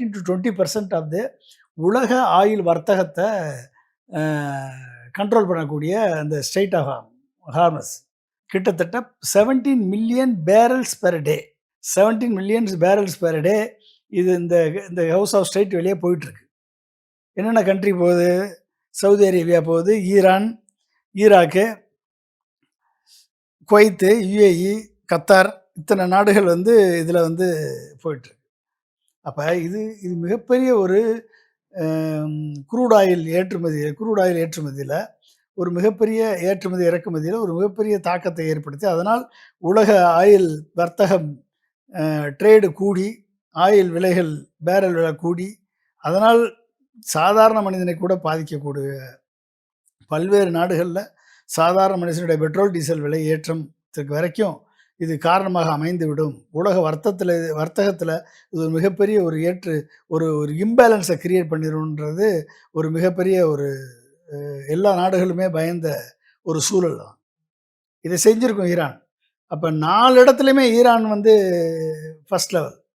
15 to 20% of the உலக oil வர்த்தகத்த அ control பண்ணக்கூடிய அந்த ஸ்ட்ரெய்ட் ஆஃப் ஹார்மஸ். கிட்டத்தட்ட 17 million barrels per day. 17 millions barrels per day இது இந்த இந்த ஹவுஸ் ஆஃப் ஸ்ட்ரெய்ட் வெளியே போயிட்டுருக்கு. என்னென்ன கண்ட்ரி போகுது? சவுதி அரேபியா போகுது, Iran, Iraq, Kuwait, UAE, Qatar இத்தனை நாடுகள் வந்து இதில் வந்து போயிட்டுருக்கு. அப்போ இது இது மிகப்பெரிய ஒரு க்ரூட் ஆயில் ஏற்றுமதியில் ஒரு மிகப்பெரிய ஏற்றுமதி இறக்குமதியில் ஒரு மிகப்பெரிய தாக்கத்தை ஏற்படுத்தி அதனால் உலக ஆயில் வர்த்தகம் ட்ரேடு கூடி ஆயில் விலைகள் பேரல் விலை கூடி அதனால் சாதாரண மனிதனை கூட பாதிக்கக்கூடிய பல்வேறு நாடுகளில் சாதாரண மனுஷனுடைய பெட்ரோல் டீசல் விலை ஏற்றத்துக்கு வரைக்கும் இது காரணமாக அமைந்துவிடும். உலக வர்த்தகத்தில் இது ஒரு மிகப்பெரிய ஒரு ஒரு ஒரு இம்பேலன்ஸை கிரியேட் பண்ணிடும்ன்றது ஒரு மிகப்பெரிய ஒரு எல்லா நாடுகளுமே பயந்த ஒரு சூழல் தான். இதை செஞ்சிருக்கும் ஈரான். அப்போ 4 இடத்துலையுமே ஈரான் வந்து ஃபர்ஸ்ட் லெவல்.